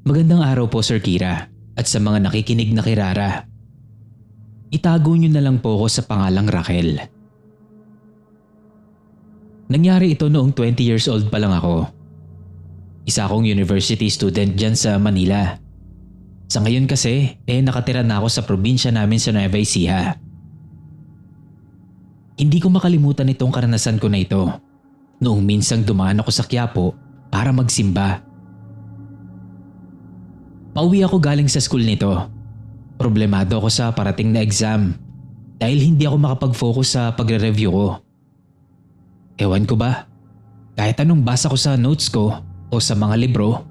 Magandang araw po Sir Kira at sa mga nakikinig na Kirara. Itago niyo na lang po ako sa pangalang Raquel. Nangyari ito noong 20 years old pa lang ako. Isa akong university student dyan sa Manila. Sa ngayon kasi, nakatira na ako sa probinsya namin sa Nueva Ecija. Hindi ko makalimutan itong karanasan ko na ito noong minsang dumaan ako sa Quiapo para magsimba. Pauwi ako galing sa school nito. Problemado ako sa parating na exam dahil hindi ako makapag-focus sa pagre-review ko. Ewan ko ba, kahit anong basa ko sa notes ko o sa mga libro,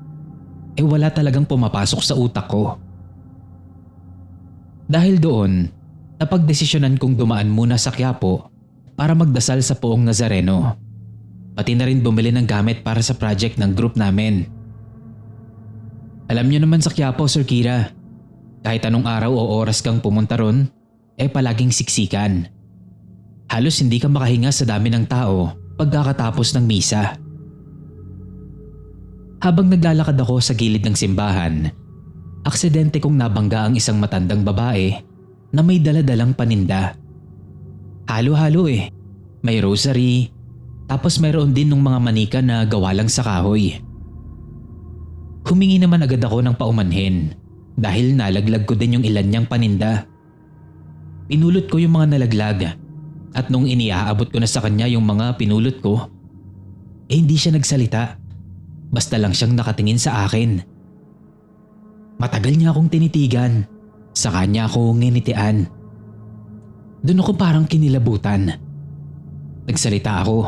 wala talagang pumapasok sa utak ko. Dahil doon, napagdesisyonan kong dumaan muna sa Quiapo para magdasal sa Poong Nazareno. Pati na rin bumili ng gamit para sa project ng group namin. Alam niyo naman sa Quiapo, Sir Kira, kahit anong araw o oras kang pumunta ron, palaging siksikan. Halos hindi ka makahinga sa dami ng tao pagkakatapos ng misa. Habang naglalakad ako sa gilid ng simbahan, aksidente kong nabangga ang isang matandang babae na may daladalang paninda. Halo-halo may rosary, tapos mayroon din ng mga manika na gawa lang sa kahoy. Humingi naman agad ako ng paumanhin dahil nalaglag ko din yung ilan niyang paninda. Pinulot ko yung mga nalaglag at nung iniaabot ko na sa kanya yung mga pinulot ko, hindi siya nagsalita. Basta lang siyang nakatingin sa akin. Matagal niya akong tinitigan, saka niya ako nginitian. Doon ako parang kinilabutan. Nagsalita ako.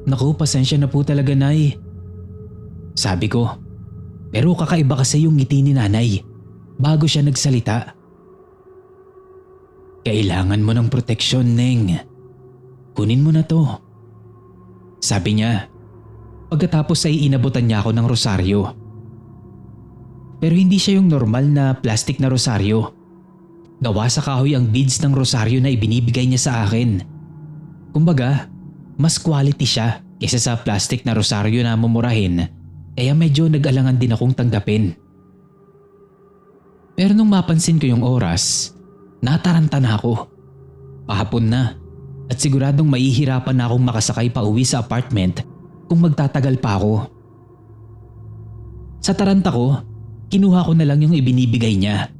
Naku, pasensya na po talaga, Nay. Sabi ko. Pero kakaiba kasi yung ngiti ni Nanay bago siya nagsalita. Kailangan mo ng proteksyon, Neng. Kunin mo na to. Sabi niya. Pagkatapos ay inabutan niya ako ng rosaryo. Pero hindi siya yung normal na plastic na rosaryo. Gawa sa kahoy ang beads ng rosaryo na ibinibigay niya sa akin. Kumbaga, mas quality siya kaysa sa plastic na rosaryo na mumurahin. Kaya medyo nag-alangan din akong tanggapin. Pero nung mapansin ko yung oras, nataranta na ako. Pahapon na at siguradong mahihirapan na akong makasakay pa uwi sa apartment kung magtatagal pa ako. Sa taranta ko, kinuha ko na lang yung ibinibigay niya.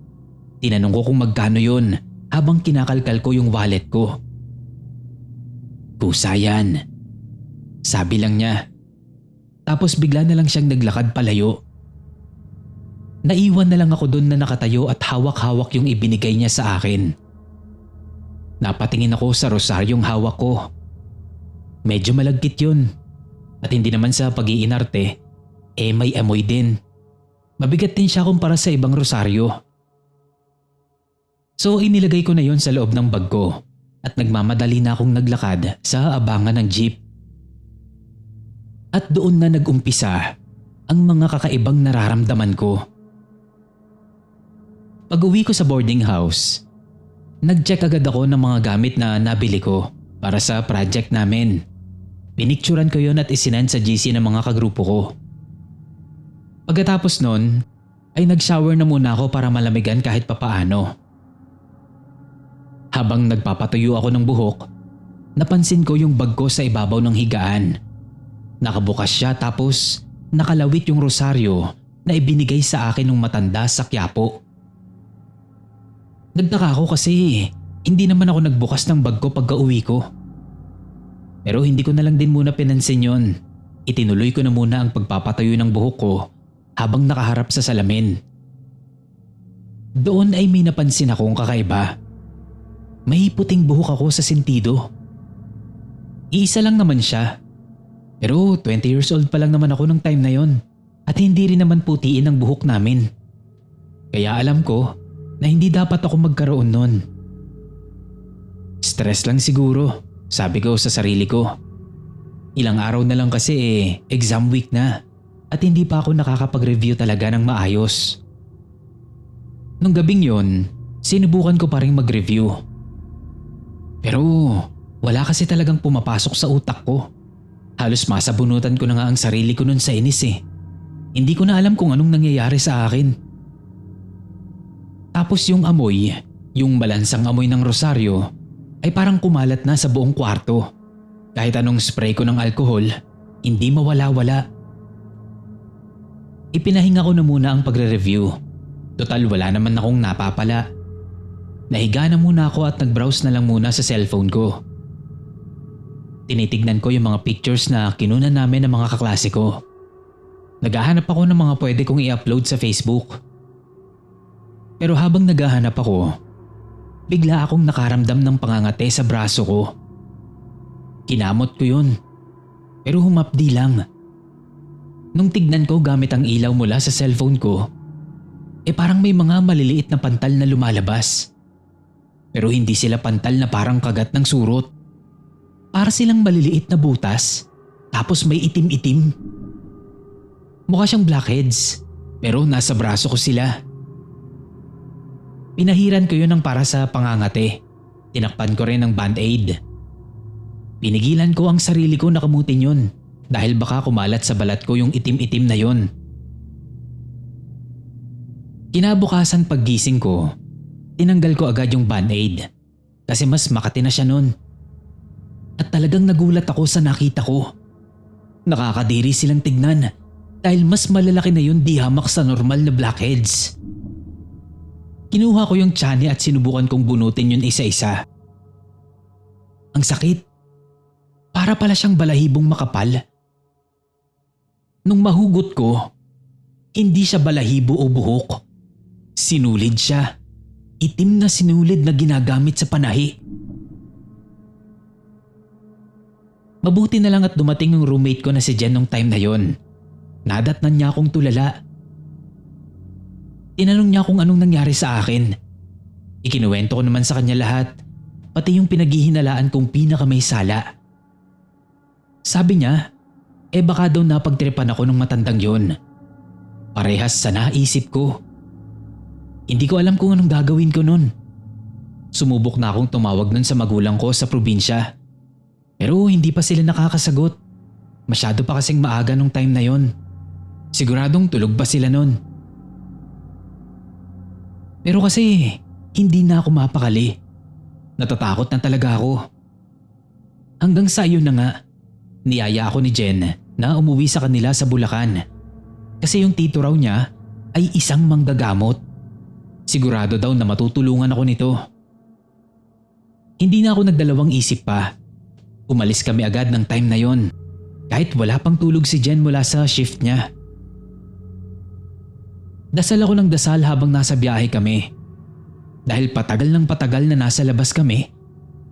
Tinanong ko kung magkano yun habang kinakalkal ko yung wallet ko. Kusa yan. Sabi lang niya. Tapos bigla na lang siyang naglakad palayo. Naiwan na lang ako doon na nakatayo at hawak-hawak yung ibinigay niya sa akin. Napatingin ako sa rosaryong hawak ko. Medyo malagkit yun. At hindi naman sa pag-iinarte, may amoy din. Mabigat din siya kumpara sa ibang rosaryo. So inilagay ko na yon sa loob ng bag ko at nagmamadali na akong naglakad sa abangan ng jeep. At doon na nag-umpisa ang mga kakaibang nararamdaman ko. Pag-uwi ko sa boarding house, nag-check agad ako ng mga gamit na nabili ko para sa project namin. Pinicturan ko yon at isinend sa GC ng mga kagrupo ko. Pagkatapos nun, ay nag-shower na muna ako para malamigan kahit papaano. Habang nagpapatuyo ako ng buhok, napansin ko yung bag ko sa ibabaw ng higaan. Nakabukas siya tapos nakalawit yung rosaryo na ibinigay sa akin ng matanda sa Quiapo. Nagtaka ako kasi hindi naman ako nagbukas ng bag ko pagka-uwi ko. Pero hindi ko na lang din muna pinansin yon. Itinuloy ko na muna ang pagpapatayo ng buhok ko habang nakaharap sa salamin. Doon ay may napansin akong kakaiba. May puting buhok ako sa sentido. Iisa lang naman siya. Pero 20 years old pa lang naman ako nung time na yon at hindi rin naman putiin ang buhok namin. Kaya alam ko na hindi dapat ako magkaroon nun. Stress lang siguro, sabi ko sa sarili ko. Ilang araw na lang kasi exam week na at hindi pa ako nakakapag-review talaga ng maayos. Nung gabing yon, sinubukan ko pa rin mag-review. Pero wala kasi talagang pumapasok sa utak ko. Halos masabunutan ko na nga ang sarili ko nun sa inis Hindi ko na alam kung anong nangyayari sa akin. Tapos yung amoy, yung malansang amoy ng rosaryo ay parang kumalat na sa buong kwarto. Kahit anong spray ko ng alkohol, hindi mawala-wala. Ipinahinga ko na muna ang pagre-review. Total wala naman akong napapala. Nahiga na muna ako at nag-browse na lang muna sa cellphone ko. Tinitignan ko yung mga pictures na kinunan namin ng mga kaklase ko. Naghahanap ako ng mga pwede kong i-upload sa Facebook. Pero habang naghahanap ako, bigla akong nakaramdam ng pangangate sa braso ko. Kinamot ko yun, pero humapdi lang. Nung tignan ko gamit ang ilaw mula sa cellphone ko, parang may mga maliliit na pantal na lumalabas. Pero hindi sila pantal na parang kagat ng surot. Para silang maliliit na butas, tapos may itim-itim. Mukha siyang blackheads, pero nasa braso ko sila. Pinahiran ko yun ng para sa pangangate. Tinakpan ko rin ng band-aid. Pinigilan ko ang sarili ko na kamutin yun dahil baka kumalat sa balat ko yung itim-itim na yun. Kinabukasan paggising ko, tinanggal ko agad yung band-aid kasi mas makati na siya nun. At talagang nagulat ako sa nakita ko. Nakakadiri silang tignan dahil mas malalaki na yun di hamak sa normal na blackheads. Kinuha ko yung tiyan at sinubukan kong bunutin yun isa-isa. Ang sakit. Para pala siyang balahibong makapal. Nung mahugot ko, hindi siya balahibo o buhok. Sinulid siya. Itim na sinulid na ginagamit sa panahi. Mabuti na lang at dumating yung roommate ko na si Jen nung time na yon. Nadatnan niya akong tulala. Tinanong niya kung anong nangyari sa akin. Ikinuwento ko naman sa kanya lahat, pati yung pinaghihinalaan kong pinakamay sala. Sabi niya, baka daw napagtripan ako ng matandang yon. Parehas sa naisip ko. Hindi ko alam kung anong gagawin ko nun. Sumubok na akong tumawag nun sa magulang ko sa probinsya. Pero hindi pa sila nakakasagot. Masyado pa kasing maaga nung time na yon. Siguradong tulog pa sila nun. Pero kasi hindi na ako mapakali. Natatakot na talaga ako. Hanggang sa yun na nga, niyaya ako ni Jen na umuwi sa kanila sa Bulacan. Kasi yung tito raw niya ay isang manggagamot. Sigurado daw na matutulungan ako nito. Hindi na ako nagdalawang isip pa. Umalis kami agad ng time na yon. Kahit wala pang tulog si Jen mula sa shift niya. Dasal ako ng dasal habang nasa biyahe kami. Dahil patagal ng patagal na nasa labas kami,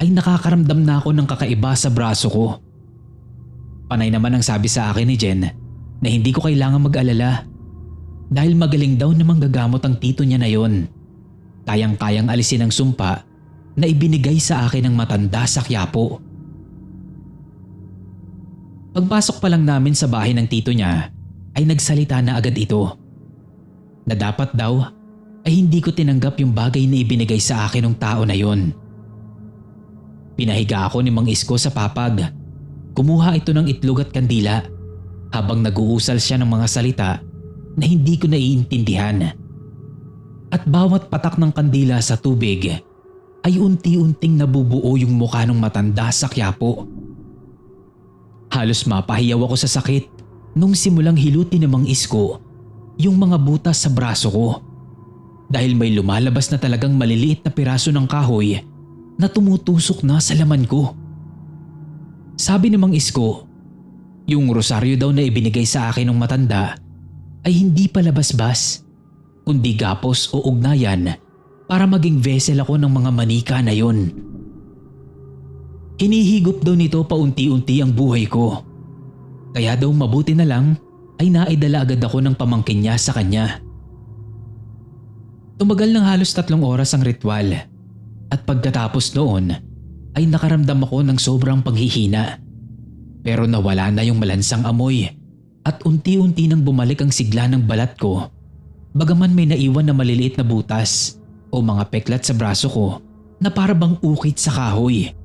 ay nakakaramdam na ako ng kakaiba sa braso ko. Panay naman ang sabi sa akin ni Jen na hindi ko kailangan mag-alala. Dahil magaling daw na manggagamot ang tito niya na yon. Kayang-kayang alisin ang sumpa na ibinigay sa akin ng matanda sa Quiapo. Pagpasok pa lang namin sa bahay ng tito niya ay nagsalita na agad ito. Na dapat daw ay hindi ko tinanggap yung bagay na ibinigay sa akin ng tao na yon. Pinahiga ako ni Mang Isko sa papag. Kumuha ito ng itlog at kandila habang nag-uusal siya ng mga salita na hindi ko naiintindihan. At bawat patak ng kandila sa tubig ay unti-unting nabubuo yung mukha ng matanda sa Quiapo. Halos mapahiyaw ako sa sakit nung simulang hilutin ng Mang Isko yung mga butas sa braso ko. Dahil may lumalabas na talagang maliliit na piraso ng kahoy na tumutusok na sa laman ko. Sabi ni Mang Isko, yung rosaryo daw na ibinigay sa akin ng matanda ay hindi pala basbas, kundi gapos o ugnayan para maging vessel ako ng mga manika na yon. Hinihigop daw nito paunti-unti ang buhay ko. Kaya daw mabuti na lang ay naidala agad ako ng pamangkin niya sa kanya. Tumagal ng halos 3 oras ang ritual at pagkatapos noon ay nakaramdam ako ng sobrang paghihina. Pero nawala na yung malansang amoy at unti-unti nang bumalik ang sigla ng balat ko, bagaman may naiwan na maliliit na butas o mga peklat sa braso ko na para bang ukit sa kahoy.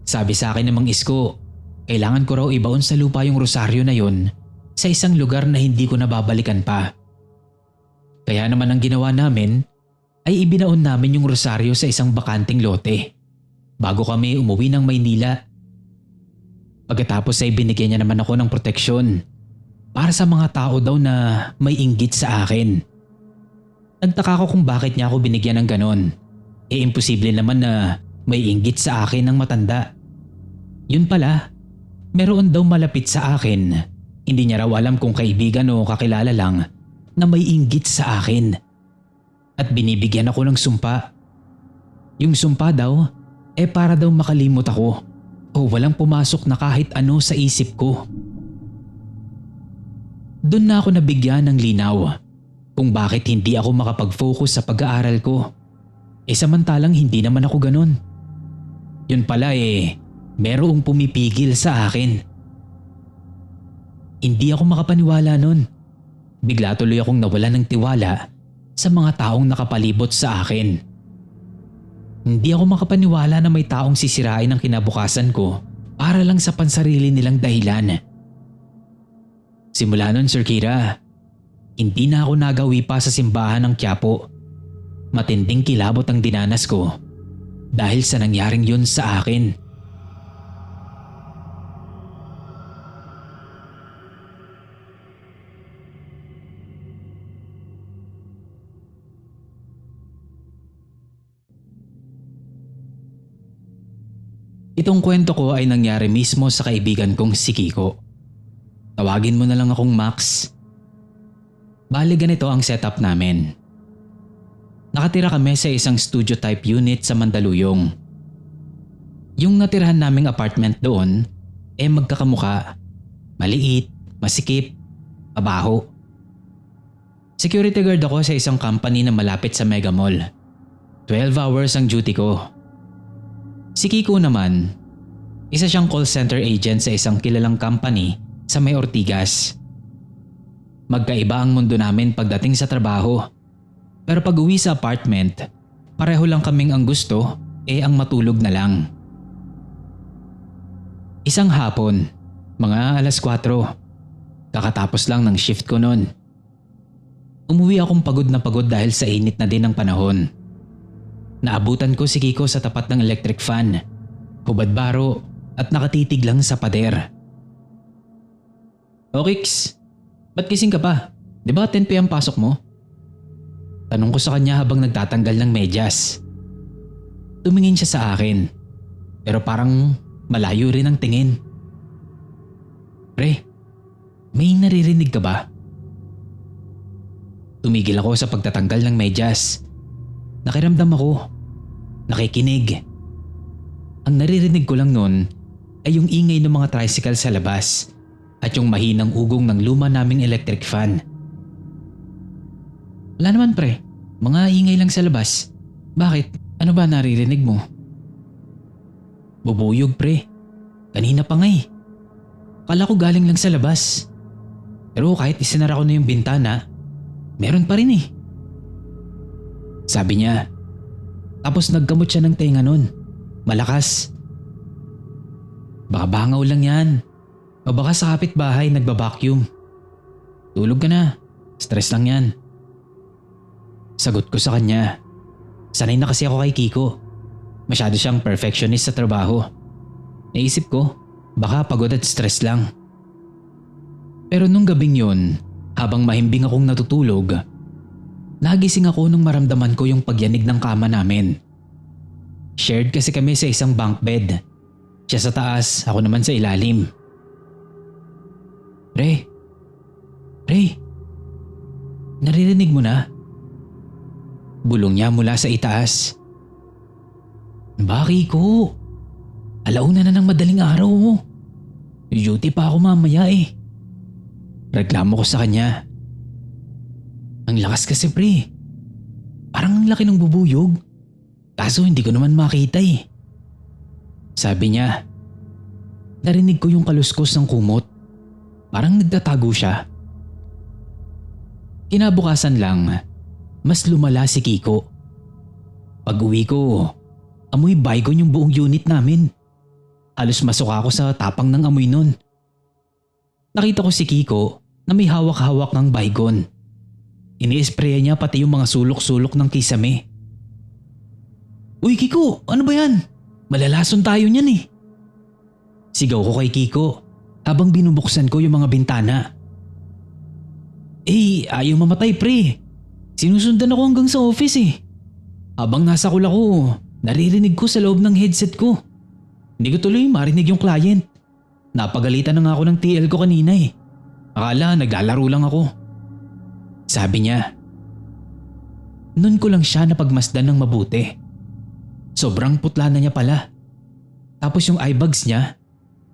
Sabi sa akin ng Mang Isko, kailangan ko raw ibaon sa lupa yung rosaryo na yon sa isang lugar na hindi ko nababalikan pa. Kaya naman ang ginawa namin ay ibinaon namin yung rosaryo sa isang bakanting lote bago kami umuwi ng Maynila. Pagkatapos ay binigyan niya naman ako ng proteksyon para sa mga tao daw na may inggit sa akin. Nagtaka ko kung bakit niya ako binigyan ng ganon. Imposible naman na may inggit sa akin ng matanda. Yun pala, meron daw malapit sa akin. Hindi niya raw alam kung kaibigan o kakilala lang na may inggit sa akin. At binibigyan ako ng sumpa. Yung sumpa daw, para daw makalimot ako o walang pumasok na kahit ano sa isip ko. Doon na ako nabigyan ng linaw kung bakit hindi ako makapag-focus sa pag-aaral ko. Samantalang hindi naman ako ganun. Yun pala merong pumipigil sa akin. Hindi ako makapaniwala nun. Bigla tuloy akong nawalan ng tiwala sa mga taong nakapalibot sa akin. Hindi ako makapaniwala na may taong sisirain ang kinabukasan ko para lang sa pansarili nilang dahilan. Simula nun, Sir Kira, hindi na ako nagawi pa sa simbahan ng Quiapo. Matinding kilabot ang dinanas ko dahil sa nangyaring yun sa akin. Itong kwento ko ay nangyari mismo sa kaibigan kong si Kiko. Tawagin mo na lang akong Max. Bali ganito ang setup namin. Nakatira kami sa isang studio type unit sa Mandaluyong. Yung natirahan naming apartment doon magkakamuka. Maliit, masikip, mabaho. Security guard ako sa isang company na malapit sa Mega Mall. 12 hours ang duty ko. Si Kiko naman, isa siyang call center agent sa isang kilalang company sa May Ortigas. Magkaiba ang mundo namin pagdating sa trabaho. Pero pag uwi sa apartment, pareho lang kaming ang gusto ang matulog na lang. Isang hapon, mga 4:00, kakatapos lang ng shift ko noon. Umuwi akong pagod na pagod dahil sa init na din ng panahon. Naabutan ko si Kiko sa tapat ng electric fan, hubad-baro at nakatitig lang sa pader. "O Kix, ba't gising ka pa? Di ba 10 PM pasok mo?" Tanong ko sa kanya habang nagtatanggal ng medyas. Tumingin siya sa akin, pero parang malayo rin ang tingin. "Pre, may naririnig ka ba?" Tumigil ako sa pagtatanggal ng medyas. Nakiramdam ako. Nakikinig. Ang naririnig ko lang noon ay yung ingay ng mga tricycle sa labas at yung mahinang ugong ng luma naming electric fan. "Wala naman pre, mga ingay lang sa labas. Bakit? Ano ba naririnig mo?" "Bubuyog pre, kanina pa nga Kala ko galing lang sa labas. Pero kahit isinara ko na yung bintana, meron pa rin sabi niya. Tapos nagkamot siya ng tenga nun. Malakas. "Baka bangaw lang yan. O baka sa kapitbahay nagbabacuum. Tulog ka na. Stress lang yan." Sagot ko sa kanya. Sanay na kasi ako kay Kiko. Masyado siyang perfectionist sa trabaho. Naisip ko, baka pagod at stress lang. Pero nung gabing yun, habang mahimbing akong natutulog, nagising ako nung maramdaman ko yung pagyanig ng kama namin. Shared kasi kami sa isang bunk bed. Siya sa taas, ako naman sa ilalim. Pre, naririnig mo na?" Bulong niya mula sa itaas. "Baki ko. Alauna na ng madaling araw. Duty pa ako mamaya Reklamo ko sa kanya. "Ang lakas kasi pre. Parang ang laki ng bubuyog. Kaso hindi ko naman makita Sabi niya. Narinig ko yung kaluskos ng kumot. Parang nagtatago siya. Kinabukasan lang, mas lumala si Kiko. Pag-uwi ko, amoy baygon yung buong unit namin. Halos masuka ako sa tapang ng amoy nun. Nakita ko si Kiko na may hawak-hawak ng baygon. Ini-sprayan niya pati yung mga sulok-sulok ng kisame. "Uy Kiko, ano ba yan? Malalason tayo niyan eh." Sigaw ko kay Kiko habang binubuksan ko yung mga bintana. Ayaw mamatay pre. Sinusundan ako hanggang sa office eh. Habang nasa kul ako, naririnig ko sa loob ng headset ko. Hindi ko tuloy marinig yung client. Napagalitan na nga ako ng TL ko kanina eh. Akala naglalaro lang ako. Sabi niya. Nun ko lang siya napagmasdan ng mabuti. Sobrang putla na niya pala. Tapos yung eyebags niya,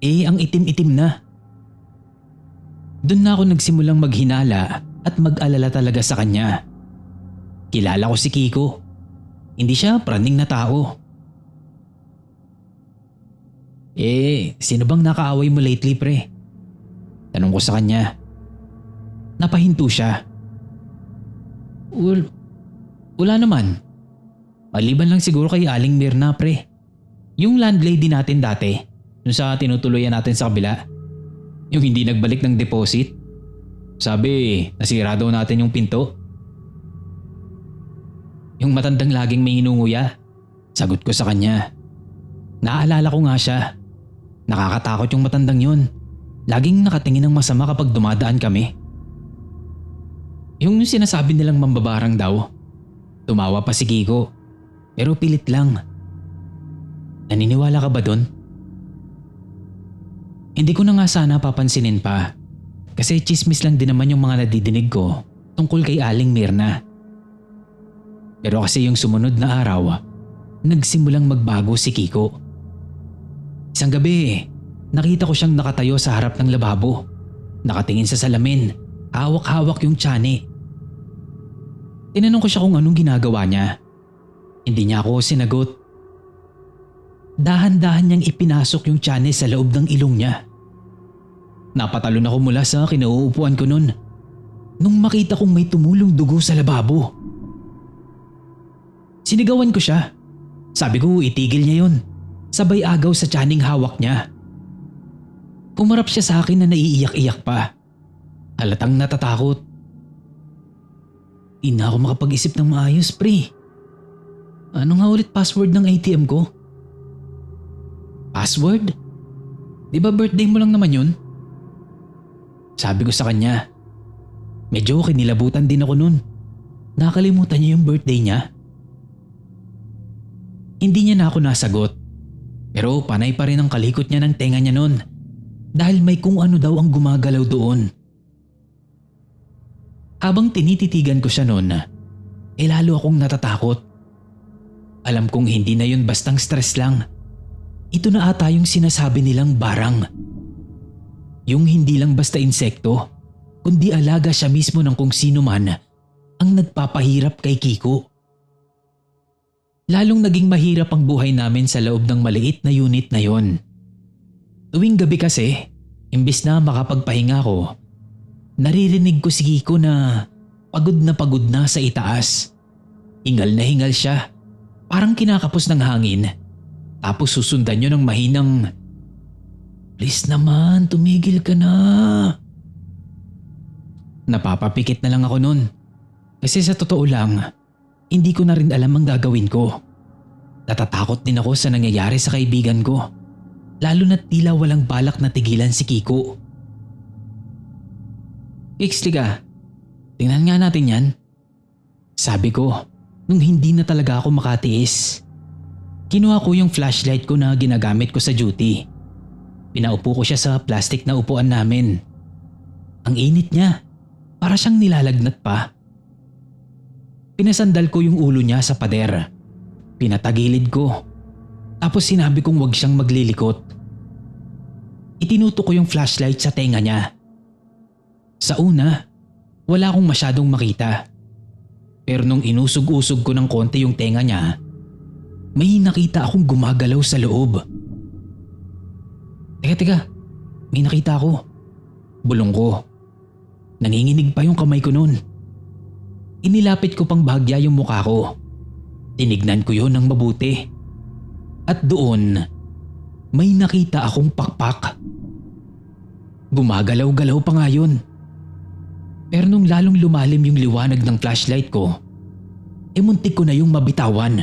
ang itim-itim na. Doon na ako nagsimulang maghinala at mag-alala talaga sa kanya. Kilala ko si Kiko. Hindi siya praning na tao. Sino bang nakaaway mo lately pre? Tanong ko sa kanya. Napahinto siya. Wala naman. Maliban lang siguro kay Aling Mirna pre. Yung landlady natin dati, yung sa tinutuluyan natin sa kabila. Yung hindi nagbalik ng deposit. Sabi, nasira daw natin yung pinto. Yung matandang laging may inunguya. Sagot ko sa kanya. Naaalala ko nga siya. Nakakatakot yung matandang yun. Laging nakatingin ng masama kapag dumadaan kami. Yung sinasabi nilang mambabarang daw. Tumawa pa si Kiko. Pero pilit lang. Naniniwala ka ba dun? Hindi ko na nga sana papansinin pa. Kasi chismis lang din naman yung mga nadidinig ko tungkol kay Aling Mirna. Pero kasi yung sumunod na araw, nagsimulang magbago si Kiko. Isang gabi, nakita ko siyang nakatayo sa harap ng lababo. Nakatingin sa salamin, hawak-hawak yung tiyan. Tinanong ko siya kung anong ginagawa niya. Hindi niya ako sinagot. Dahan-dahan niyang ipinasok yung tiyan sa loob ng ilong niya. Napatalon ako mula sa kinauupuan ko nun nung makita kong may tumulong dugo sa lababo. Sinigawan ko siya. Sabi ko itigil niya yun. Sabay agaw sa tiyaning hawak niya. Pumarap siya sa akin na naiiyak-iyak pa. Halatang natatakot. Hindi na ako makapag-isip ng maayos pre. Ano nga ulit password ng ATM ko? Password? Di ba birthday mo lang naman yun? Sabi ko sa kanya. Medyo kinilabutan din ako nun. Nakalimutan niya yung birthday niya. Hindi niya na ako nasagot. Pero panay pa rin ang kalikot niya ng tenga niya nun. Dahil may kung ano daw ang gumagalaw doon. Habang tinititigan ko siya nun, lalo akong natatakot. Alam kong hindi na yun bastang stress lang. Ito na ata yung sinasabi nilang barang. Yung hindi lang basta insekto, kundi alaga siya mismo ng kung sino man ang nagpapahirap kay Kiko. Lalong naging mahirap ang buhay namin sa loob ng maliit na unit na yon. Tuwing gabi kasi, imbis na makapagpahinga ko, naririnig ko si Kiko na pagod na sa itaas. Hingal na hingal siya, parang kinakapos ng hangin. Tapos susundan niyo ng mahinang, "Please naman, tumigil ka na." Napapapikit na lang ako nun. Kasi sa totoo lang, hindi ko na rin alam ang gagawin ko. Natatakot din ako sa nangyayari sa kaibigan ko. Lalo na tila walang balak na tigilan si Kiko. "Kixli ka, tingnan nga natin yan." Sabi ko, nung hindi na talaga ako makatiis. Kinuha ko yung flashlight ko na ginagamit ko sa duty. Pinaupo ko siya sa plastic na upuan namin. Ang init niya, para siyang nilalagnat pa. Pinasandal ko yung ulo niya sa pader. Pinatagilid ko. Tapos sinabi kong huwag siyang maglilikot. Itinutok ko yung flashlight sa tenga niya. Sa una, wala akong masyadong makita. Pero nung inusog-usog ko ng konti yung tenga niya, may nakita akong gumagalaw sa loob. Teka, may nakita ako. Bulong ko. Nanginginig pa yung kamay ko nun. Inilapit ko pang bahagya yung mukha ko. Tinignan ko yun ng mabuti. At doon, may nakita akong pakpak. Gumagalaw-galaw pa nga yun. Pero nung lalong lumalim yung liwanag ng flashlight ko, muntik ko na yung mabitawan.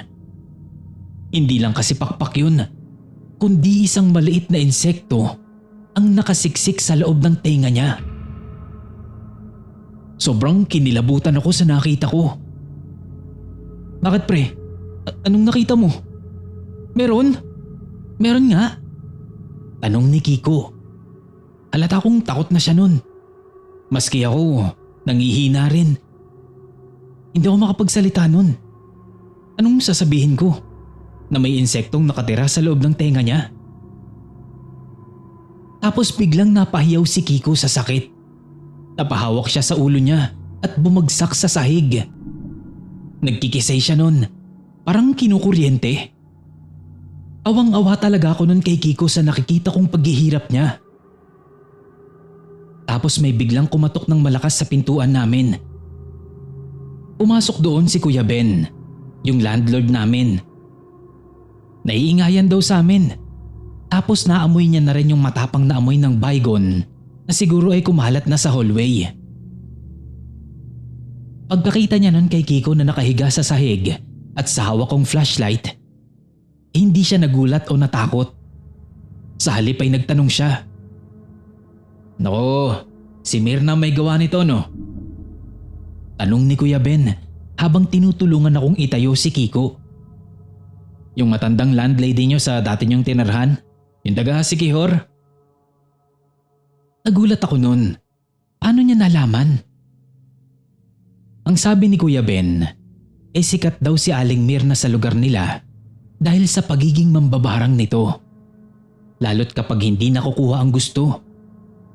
Hindi lang kasi pakpak yun, kundi isang maliit na insekto ang nakasiksik sa loob ng tenga niya. Sobrang kinilabutan ako sa nakita ko. Bakit pre? Anong nakita mo? Meron? Meron nga? Tanong ni Kiko. Halata kong takot na siya nun. Maski ako, nangihina rin. Hindi ako makapagsalita nun. Anong sasabihin ko? Na may insektong nakatira sa loob ng tenga niya? Tapos biglang napahiyaw si Kiko sa sakit. Napahawak siya sa ulo niya at bumagsak sa sahig. Nagkikisay siya nun, parang kinukuryente. Awang-awa talaga ako nun kay Kiko sa nakikita kong paghihirap niya. Tapos may biglang kumatok ng malakas sa pintuan namin. Pumasok doon si Kuya Ben, yung landlord namin. Naiingayan daw sa amin. Tapos naamoy niya na rin yung matapang na amoy ng baygon na siguro ay kumalat na sa hallway. Pagkakita niya nun kay Kiko na nakahiga sa sahig at sa hawak kong flashlight, hindi siya nagulat o natakot. Sa halip ay nagtanong siya. Nako, si Mirna may gawa nito no? Tanong ni Kuya Ben habang tinutulungan akong itayo si Kiko. Yung matandang landlady niyo sa dati niyong tinirhan, yung taga Sikihor? Nagulat ako nun. Paano niya nalaman? Ang sabi ni Kuya Ben, sikat daw si Aling Mirna sa lugar nila dahil sa pagiging mambabarang nito. Lalo't kapag hindi nakukuha ang gusto.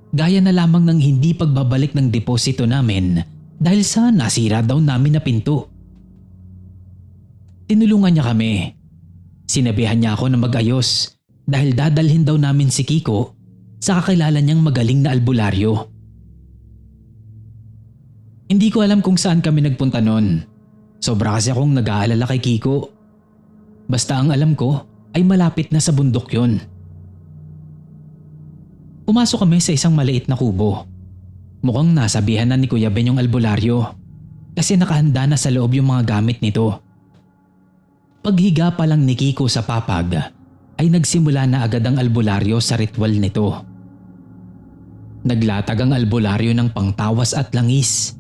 Gaya na lamang ng hindi pagbabalik ng deposito namin dahil sa nasira daw namin na pinto. Tinulungan niya kami. Sinabihan niya ako na mag-ayos dahil dadalhin daw namin si Kiko sa kakilala niyang magaling na albularyo. Hindi ko alam kung saan kami nagpunta noon. Sobra kasi akong nag-aalala kay Kiko. Basta ang alam ko ay malapit na sa bundok yon. Pumasok kami sa isang maliit na kubo. Mukhang nasabihan na ni Kuya Ben yung albularyo kasi nakahanda na sa loob yung mga gamit nito. Paghiga pa lang ni Kiko sa papag ay nagsimula na agad ang albularyo sa ritual nito. Naglatag ang albularyo ng pangtawas at langis.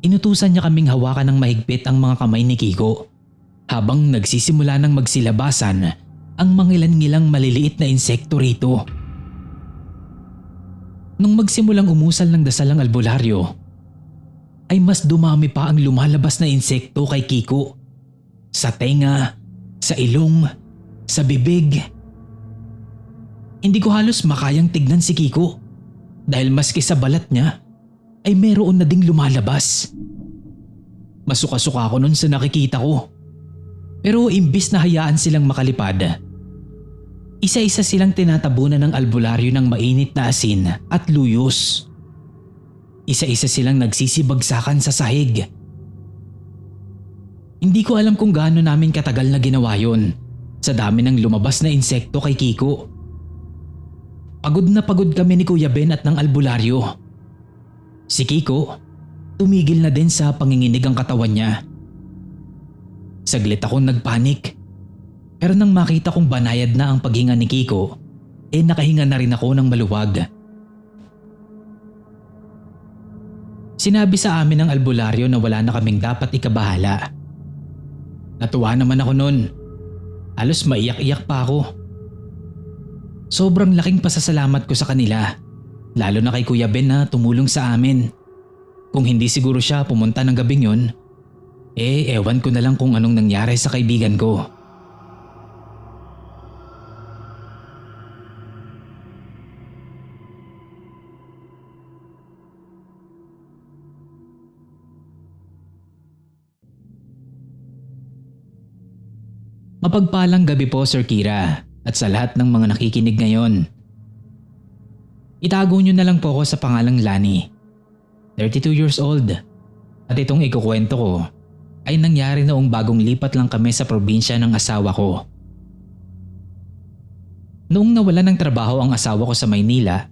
Inutusan niya kaming hawakan ng mahigpit ang mga kamay ni Kiko habang nagsisimula ng magsilabasan ang mangilan-ngilang maliliit na insekto rito. Nung magsimulang umusal ng dasal ang albularyo, ay mas dumami pa ang lumalabas na insekto kay Kiko. Sa tenga, sa ilong, sa bibig. Hindi ko halos makayang tignan si Kiko dahil maski sa balat niya ay meron na ding lumalabas. Masuka-suka ako nun sa nakikita ko. Pero imbis na hayaan silang makalipad, isa-isa silang tinatabunan ng albularyo ng mainit na asin at luyos. Isa-isa silang nagsisibagsakan sa sahig. Hindi ko alam kung gaano namin katagal na ginawa yun sa dami ng lumabas na insekto kay Kiko. Pagod na pagod kami ni Kuya Ben at ng albularyo. Si Kiko, tumigil na din sa panginginig ang katawan niya. Saglit akong nagpanik. Pero nang makita kong banayad na ang paghinga ni Kiko, nakahinga na rin ako ng maluwag. Sinabi sa amin ng albularyo na wala na kaming dapat ikabahala. Natuwa naman ako noon. Halos maiyak-iyak pa ako. Sobrang laking pasasalamat ko sa kanila, lalo na kay Kuya Ben na tumulong sa amin. Kung hindi siguro siya pumunta ng gabing yun, ewan ko na lang kung anong nangyari sa kaibigan ko. Mapagpalang gabi po Sir Kira at sa lahat ng mga nakikinig ngayon. Itago niyo na lang po ako sa pangalang Lani. 32 years old. At itong ikukwento ko ay nangyari noong bagong lipat lang kami sa probinsya ng asawa ko. Noong nawala ng trabaho ang asawa ko sa Maynila,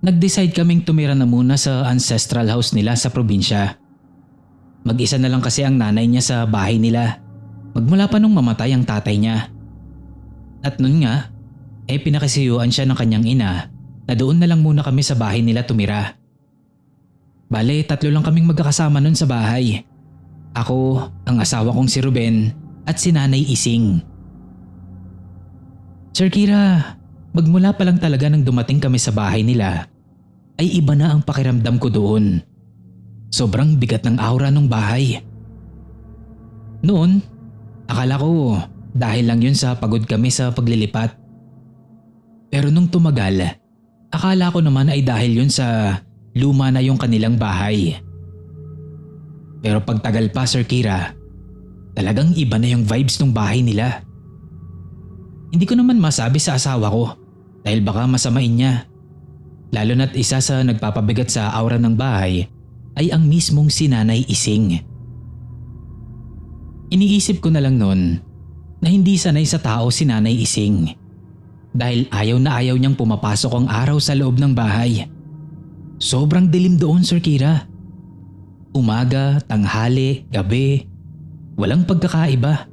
Nag-decide kaming tumira na muna sa ancestral house nila sa probinsya. Mag-isa na lang kasi ang nanay niya sa bahay nila. Magmula pa nung mamatay ang tatay niya. At nun nga, pinakisiyuan siya ng kanyang ina na doon na lang muna kami sa bahay nila tumira. Bale, 3 lang kaming magkakasama nun sa bahay. Ako, ang asawa kong si Ruben at si Nanay Ising. Sir Kira, magmula pa lang talaga nang dumating kami sa bahay nila, ay iba na ang pakiramdam ko doon. Sobrang bigat ng aura ng bahay. Noon, akala ko dahil lang yun sa pagod kami sa paglilipat. Pero nung tumagal, akala ko naman ay dahil yun sa luma na yung kanilang bahay. Pero pagtagal pa, Sir Kira, talagang iba na yung vibes ng bahay nila. Hindi ko naman masabi sa asawa ko dahil baka masamain niya. Lalo na't isa sa nagpapabigat sa aura ng bahay ay ang mismong si Nanay Ising. Iniisip ko na lang noon na hindi sanay sa tao si Nanay Ising dahil ayaw na ayaw niyang pumapasok ang araw sa loob ng bahay. Sobrang dilim doon, Sir Kira. Umaga, tanghali, gabi, walang pagkakaiba.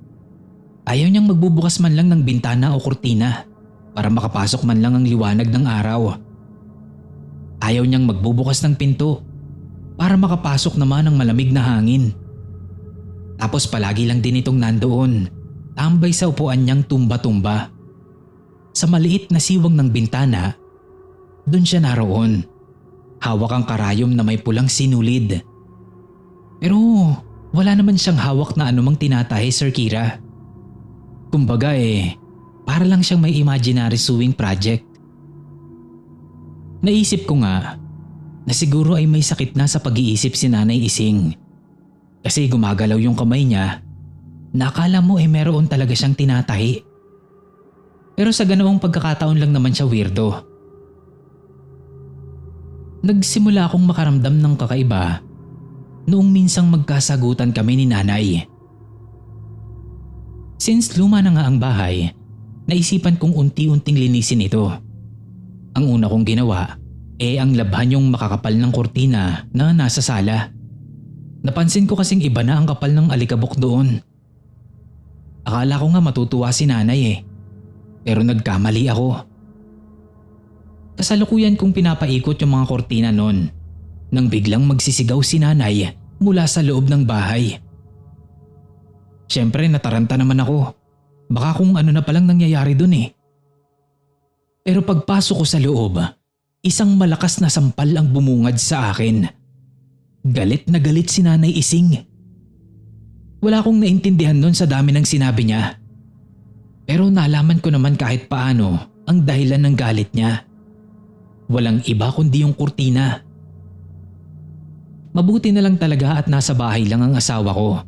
Ayaw niyang magbubukas man lang ng bintana o kurtina para makapasok man lang ang liwanag ng araw. Ayaw niyang magbubukas ng pinto para makapasok naman ang malamig na hangin. Tapos palagi lang din itong nandoon, tambay sa upuan niyang tumba-tumba. Sa maliit na siwang ng bintana, doon siya naroon. Hawak ang karayom na may pulang sinulid. Pero wala naman siyang hawak na anumang tinatahi, Sir Kira. Kumbaga para lang siyang may imaginary sewing project. Naisip ko nga na siguro ay may sakit na sa pag-iisip si Nanay Ising. Kasi gumagalaw yung kamay niya na akala mo meron talaga siyang tinatahi. Pero sa ganawang pagkakataon lang naman siya weirdo. Nagsimula akong makaramdam ng kakaiba noong minsang magkasagutan kami ni Nanay. Since luma na nga ang bahay, naisipan kong unti-unting linisin ito. Ang una kong ginawa ang labhan yung makakapal ng kurtina na nasa sala. Napansin ko kasing iba na ang kapal ng alikabok doon. Akala ko nga matutuwa si Nanay pero nagkamali ako. Kasalukuyan kong pinapaikot yung mga kurtina noon nang biglang magsisigaw si Nanay mula sa loob ng bahay. Siyempre nataranta naman ako. Baka kung ano na palang nangyayari dun. Pero pagpasok ko sa loob, isang malakas na sampal ang bumungad sa akin. Galit na galit si Nanay Ising. Wala akong naintindihan nun sa dami ng sinabi niya. Pero nalaman ko naman kahit paano ang dahilan ng galit niya. Walang iba kundi yung kurtina. Mabuti na lang talaga at nasa bahay lang ang asawa ko.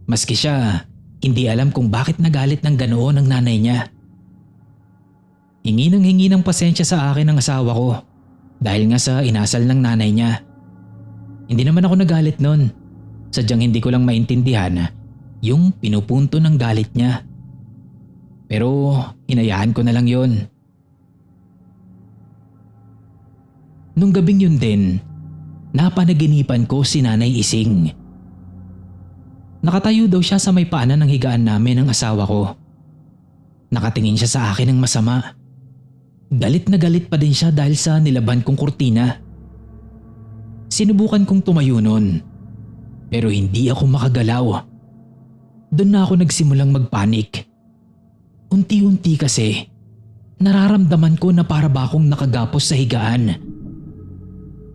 Maski siya, hindi alam kung bakit nagalit ng ganoon ang nanay niya. Hingi ng pasensya sa akin ang asawa ko dahil nga sa inasal ng nanay niya. Hindi naman ako nagalit nun. Sadyang hindi ko lang maintindihan yung pinupunto ng galit niya. Pero hinayaan ko na lang yun. Nung gabing yun din, napanaginipan ko si Nanay Ising. Nakatayo daw siya sa may paanan ng higaan namin ng asawa ko. Nakatingin siya sa akin ng masama. Galit na galit pa din siya dahil sa nilaban kong kurtina. Sinubukan kong tumayo nun, pero hindi ako makagalaw. Doon na ako nagsimulang magpanik. Unti-unti kasi, nararamdaman ko na para ba akong nakagapos sa higaan.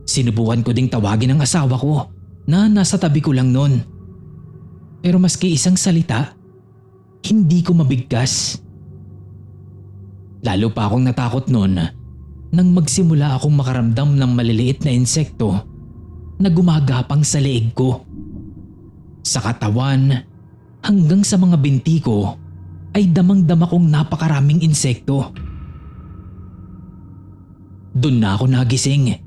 Sinubukan ko ding tawagin ang asawa ko na nasa tabi ko lang nun. Pero maski isang salita, hindi ko mabigkas. Lalo pa akong natakot nun nang magsimula akong makaramdam ng maliliit na insekto na gumagapang sa leeg ko. Sa katawan hanggang sa mga binti ko ay damang-dama kong napakaraming insekto. Doon na ako nagising.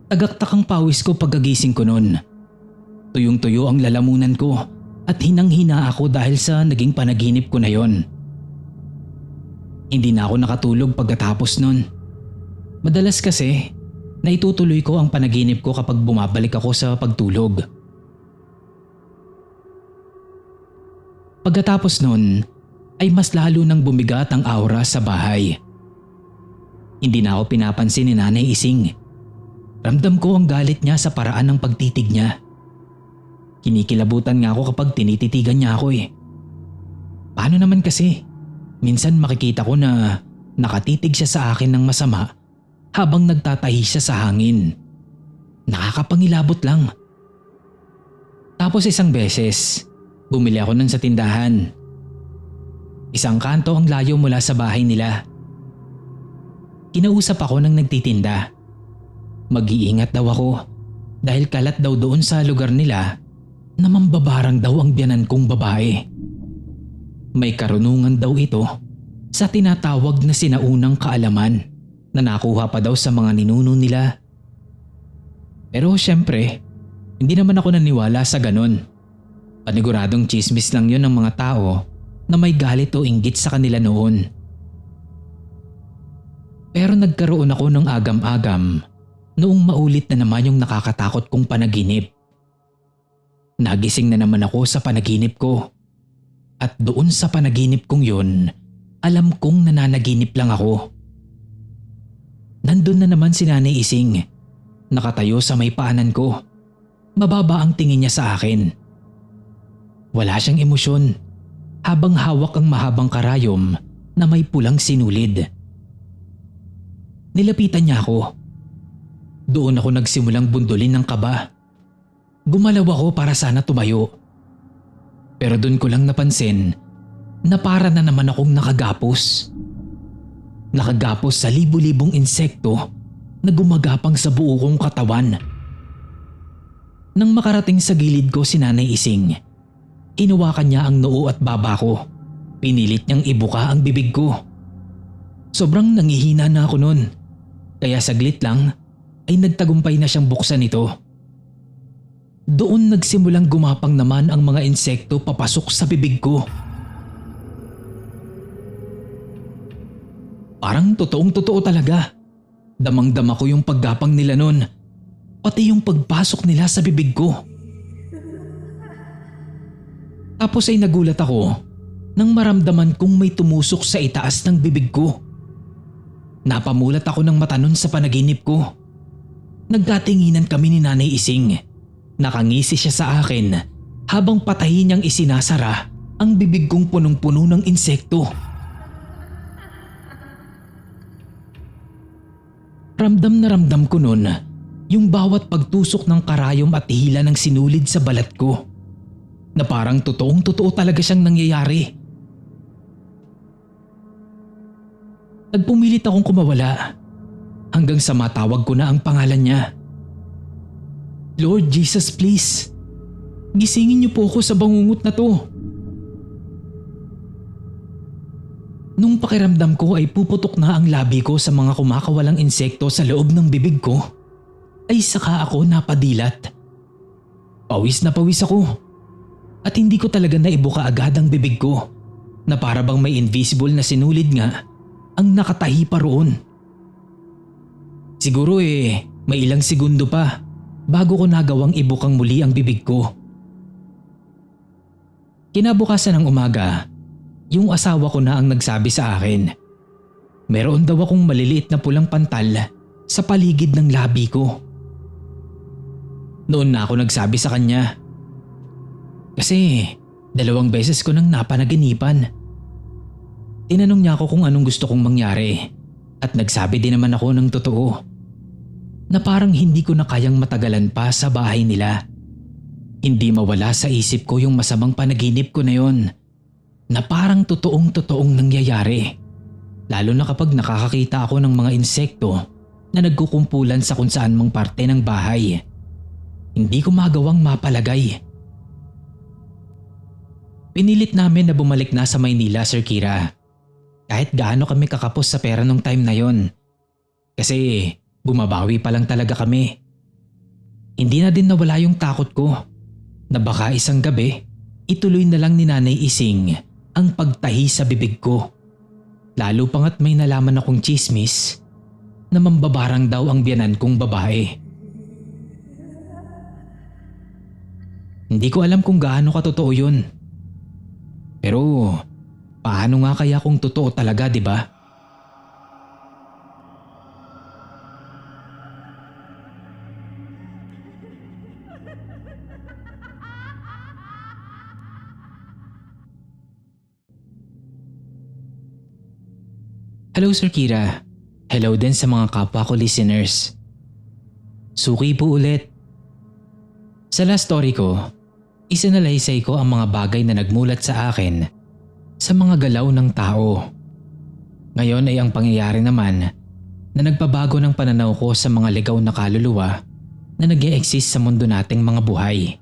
Tagaktak ang pawis ko pagkagising ko noon. Tuyong-tuyo ang lalamunan ko at hinang-hina ako dahil sa naging panaginip ko na yon. Hindi na ako nakatulog pagkatapos nun. Madalas kasi, naitutuloy ko ang panaginip ko kapag bumabalik ako sa pagtulog. Pagkatapos nun, ay mas lalo nang bumigat ang aura sa bahay. Hindi na ako pinapansin ni Nanay Ising. Ramdam ko ang galit niya sa paraan ng pagtitig niya. Kinikilabutan nga ako kapag tinititigan niya ako eh. Paano naman kasi? Minsan makikita ko na nakatitig siya sa akin ng masama habang nagtatahi siya sa hangin. Nakakapangilabot lang. Tapos isang beses, bumili ako nun sa tindahan. Isang kanto ang layo mula sa bahay nila. Kinausap ako ng nagtitinda. Mag-iingat daw ako dahil kalat daw doon sa lugar nila na mambabarang daw ang biyanan kong babae. May karunungan daw ito sa tinatawag na sinaunang kaalaman na nakuha pa daw sa mga ninuno nila. Pero syempre, hindi naman ako naniwala sa ganon. Paniguradong chismis lang yun ng mga tao na may galit o inggit sa kanila noon. Pero nagkaroon ako ng agam-agam noong maulit na naman yung nakakatakot kong panaginip. Nagising na naman ako sa panaginip ko. At doon sa panaginip kong yun, alam kong nananaginip lang ako. Nandun na naman si Nanay Ising, nakatayo sa may paanan ko. Mababa ang tingin niya sa akin. Wala siyang emosyon habang hawak ang mahabang karayom na may pulang sinulid. Nilapitan niya ako. Doon ako nagsimulang bundulin ng kaba. Gumalaw ako para sana tumayo. Pero doon ko lang napansin na para na naman akong nakagapos. Nakagapos sa libu-libong insekto na gumagapang sa buo kong katawan. Nang makarating sa gilid ko si Nanay Ising, hinawakan niya ang noo at baba ko. Pinilit niyang ibuka ang bibig ko. Sobrang nangihina na ako noon. Kaya saglit lang ay nagtagumpay na siyang buksan ito. Doon nagsimulang gumapang naman ang mga insekto papasok sa bibig ko. Parang totoong-totoo talaga. Damang-dama ko yung paggapang nila noon. Pati yung pagpasok nila sa bibig ko. Tapos ay nagulat ako nang maramdaman kong may tumusok sa itaas ng bibig ko. Napamulat ako ng mata nun sa panaginip ko. Nagkatinginan kami ni Nanay Ising. Nakangisi siya sa akin habang patahin niyang isinasara ang bibig kong punong-puno ng insekto. Ramdam na ramdam ko nun yung bawat pagtusok ng karayom at hila ng sinulid sa balat ko. Na parang totoong-totoo talaga siyang nangyayari. Nagpumilit akong kumawala hanggang sa matawag ko na ang pangalan niya. Lord Jesus, please. Gisingin niyo po ako sa bangungot na to. Nung pakiramdam ko ay puputok na ang labi ko sa mga kumakawalang insekto sa loob ng bibig ko, ay saka ako napadilat. Pawis na pawis ako. At hindi ko talaga naibuka agad ang bibig ko na para bang may invisible na sinulid nga ang nakatahi pa roon. Siguro may ilang segundo pa bago ko nagawang ibukang muli ang bibig ko. Kinabukasan ng umaga, yung asawa ko na ang nagsabi sa akin. Meron daw akong maliliit na pulang pantal sa paligid ng labi ko. Noon na ako nagsabi sa kanya. Kasi 2 beses ko nang napanaginipan. Tinanong niya ako kung anong gusto kong mangyari at nagsabi din naman ako ng totoo. Na parang hindi ko na kayang matagalan pa sa bahay nila. Hindi mawala sa isip ko yung masamang panaginip ko na yon. Na parang totoong-totoong nangyayari. Lalo na kapag nakakakita ako ng mga insekto na nagkukumpulan sa kung saan mang parte ng bahay. Hindi ko magawang mapalagay. Pinilit namin na bumalik na sa Maynila, Sir Kira. Kahit gaano kami kakapos sa pera nung time na yon. Kasi bumabawi pa lang talaga kami. Hindi na din nawala yung takot ko na baka isang gabi ituloy na lang ni Nanay Ising ang pagtahi sa bibig ko. Lalo pangat may nalaman akong tsismis na mambabarang daw ang biyanan kong babae. Hindi ko alam kung gaano katotoo yun. Pero paano nga kaya kung totoo talaga, di ba? Hello Sir Kira. Hello din sa mga kapwa ko listeners. Suki po ulit. Sa last story ko, isinalaysay ko ang mga bagay na nagmulat sa akin sa mga galaw ng tao. Ngayon ay ang pangyayari naman na nagpabago ng pananaw ko sa mga ligaw na kaluluwa na nag-e-exist sa mundo nating mga buhay.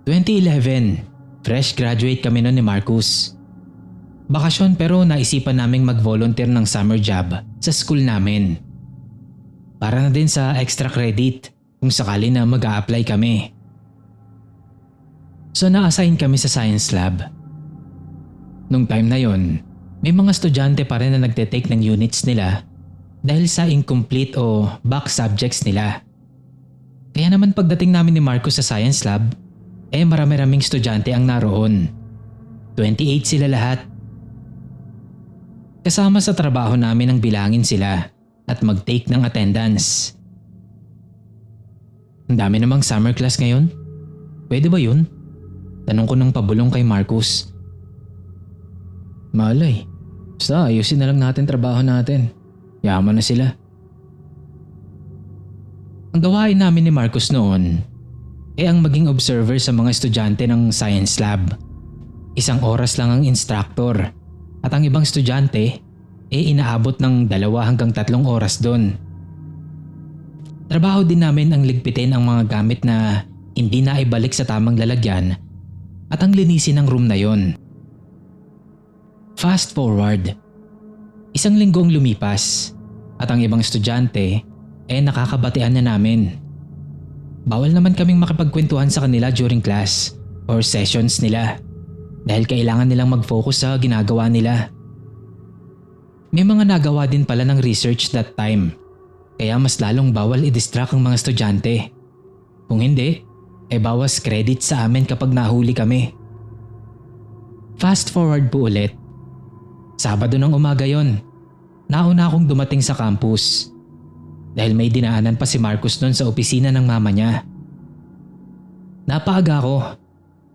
2011, fresh graduate kami noon ni Marcus. Bakasyon pero naisipan naming mag-volunteer ng summer job sa school namin. Para na din sa extra credit kung sakali na mag-a-apply kami. So na-assign kami sa science lab. Nung time na yon, may mga estudyante pa rin na nagte-take ng units nila dahil sa incomplete o back subjects nila. Kaya naman pagdating namin ni Marcus sa science lab, marami-raming estudyante ang naroon. 28 sila lahat. Kasama sa trabaho namin ang bilangin sila at mag-take ng attendance. Ang dami namang summer class ngayon. Pwede ba yun? Tanong ko ng pabulong kay Marcus. Malay, basta ayusin na lang natin trabaho natin. Yaman na sila. Ang gawain namin ni Marcus noon ang maging observer sa mga estudyante ng science lab. 1 oras lang ang instructor. At ang ibang estudyante inaabot ng 2 hanggang 3 oras doon. Trabaho din namin ang ligpitin ang mga gamit na hindi na ibalik sa tamang lalagyan at ang linisin ng room na yon. Fast forward, 1 linggo ang lumipas at ang ibang estudyante nakakabatian na namin. Bawal naman kaming makipagkwentuhan sa kanila during class or sessions nila. Dahil kailangan nilang mag-focus sa ginagawa nila. May mga nagawa din pala ng research that time, kaya mas lalong bawal i-distract ang mga estudyante. Kung hindi, bawas credit sa amin kapag nahuli kami. Fast forward po ulit. Sabado ng umaga yon, nauna akong dumating sa campus. Dahil may dinaanan pa si Marcus noon sa opisina ng mama niya. Napaaga ako.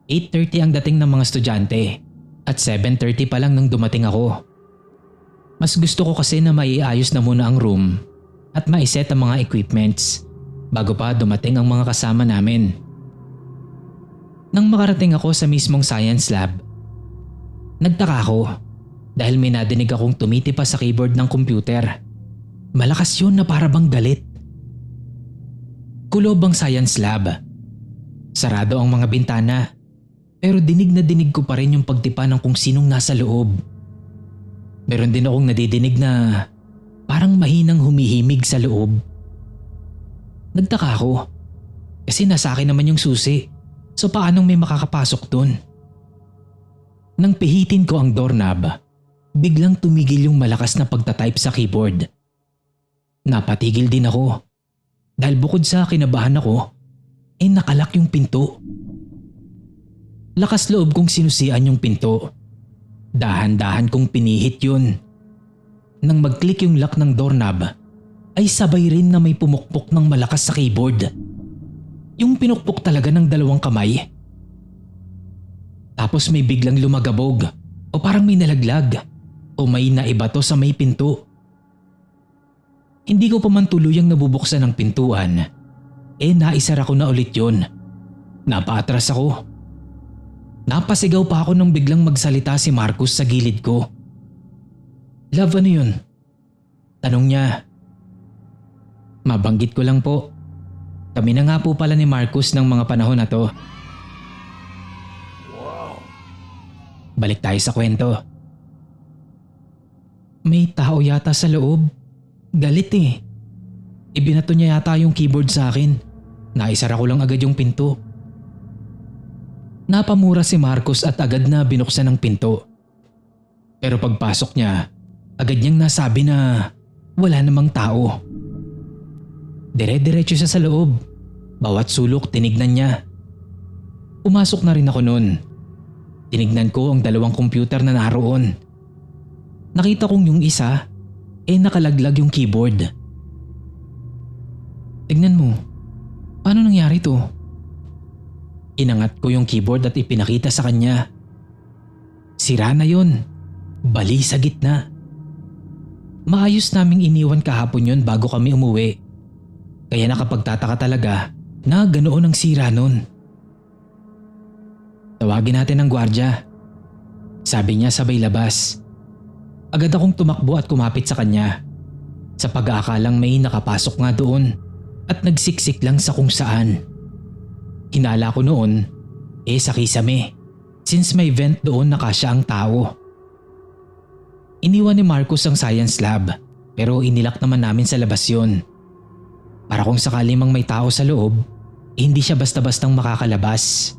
8:30 ang dating ng mga estudyante at 7:30 pa lang nung dumating ako. Mas gusto ko kasi na maiayos na muna ang room at maiset ang mga equipments bago pa dumating ang mga kasama namin. Nang makarating ako sa mismong science lab, nagtaka ako dahil may nadinig akong tumitipa sa keyboard ng computer. Malakas yun na para bang galit. Kulob ang science lab. Sarado ang mga bintana. Pero dinig na dinig ko pa rin yung pagtipa ng kung sinong nasa loob. Meron din akong nadidinig na parang mahinang humihimig sa loob. Nagtaka ako kasi nasa akin naman yung susi. So paanong may makakapasok dun? Nang pihitin ko ang doorknob, biglang tumigil yung malakas na pagtatype sa keyboard. Napatigil din ako dahil bukod sa kinabahan ako, nakalak yung pinto. Lakas loob kong sinusian yung pinto. Dahan-dahan kong pinihit yun. Nang mag-click yung lock ng doorknob, ay sabay rin na may pumukpok ng malakas sa keyboard. Yung pinukpok talaga ng 2 kamay. Tapos may biglang lumagabog o parang may nalaglag o may naibato sa may pinto. Hindi ko pa man tuluyang nabubuksan ang pintuan. Naisara ko na ulit yun. Napaatras ako. Napasigaw pa ako nung biglang magsalita si Marcus sa gilid ko. Love, ano yun? Tanong niya. Mabanggit ko lang po. Kami na nga po pala ni Marcus ng mga panahon na to. Balik tayo sa kwento. May tao yata sa loob. Galit Ibinato niya yata yung keyboard sa akin. Naisara ko lang agad yung pinto. Napamura si Marcos at agad na binuksan ang pinto. Pero pagpasok niya, agad niyang nasabi na wala namang tao. Dire-diretso siya sa loob. Bawat sulok tinignan niya. Pumasok na rin ako noon. Tinignan ko ang dalawang computer na naroon. Nakita kong yung isa, nakalaglag yung keyboard. Tignan mo, paano nangyari to? Inangat ko yung keyboard at ipinakita sa kanya. Sira na yun. Bali sa gitna. Maayos naming iniwan kahapon yun bago kami umuwi. Kaya nakapagtataka talaga na ganoon ang sira nun. Tawagin natin ang gwardya. Sabi niya sabay labas. Agad akong tumakbo at kumapit sa kanya. Sa pag-aakalang may nakapasok nga doon at nagsiksik lang sa kung saan. Hinala ko noon, sa kisame, since may vent doon na kasya ang tao. Iniwan ni Marcos ang science lab pero inilak naman namin sa labas yun. Para kung sakali mang may tao sa loob, hindi siya basta-bastang makakalabas.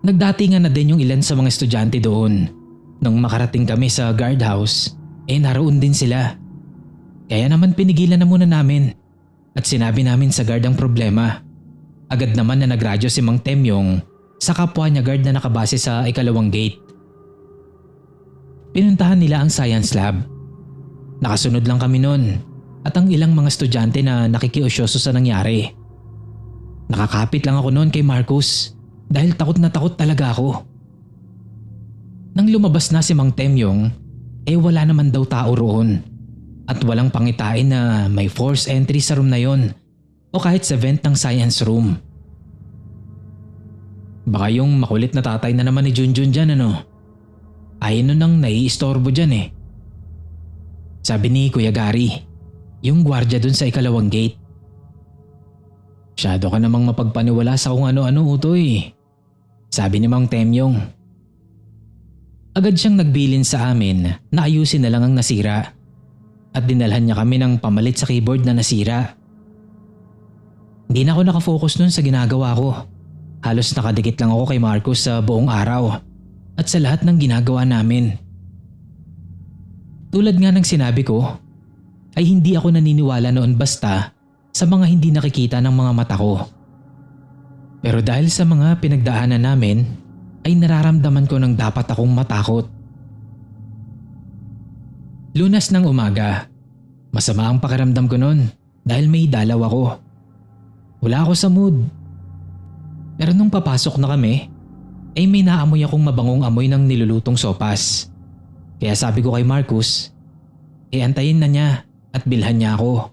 Nagdatingan na din yung ilan sa mga estudyante doon. Nung makarating kami sa guardhouse, naroon din sila. Kaya naman pinigilan na muna namin at sinabi namin sa guard ang problema. Agad naman na nagradyo si Mang Temyong sa kapwa niya guard na nakabase sa ikalawang gate. Pinuntahan nila ang science lab. Nakasunod lang kami noon at ang ilang mga estudyante na nakikiusyoso sa nangyari. Nakakapit lang ako noon kay Marcos dahil takot na takot talaga ako. Nang lumabas na si Mang Temyong, wala naman daw tao roon at walang pangitain na may forced entry sa room na yon o kahit sa vent ng science room. Baka yung makulit na tatay na naman ni Junjun dyan ano. Ayun nun ang naiistorbo dyan Sabi ni Kuya Gary, yung gwardya dun sa ikalawang gate. Masyado ka namang mapagpaniwala sa kung ano-ano utoy. Sabi ni Mang Temyong. Agad siyang nagbilin sa amin na ayusin na lang ang nasira at dinalhan niya kami ng pamalit sa keyboard na nasira. Hindi na ako nakafocus nun sa ginagawa ko. Halos nakadikit lang ako kay Marcos sa buong araw at sa lahat ng ginagawa namin. Tulad nga ng sinabi ko, ay hindi ako naniniwala noon basta sa mga hindi nakikita ng mga mata ko. Pero dahil sa mga pinagdaanan namin, ay nararamdaman ko ng dapat akong matakot. Lunas ng umaga. Masama ang pakiramdam ko noon dahil may dalaw ako. Wala ako sa mood. Pero nung papasok na kami, may naamoy akong mabangong amoy ng nilulutong sopas. Kaya sabi ko kay Marcos, antayin na niya at bilhan niya ako.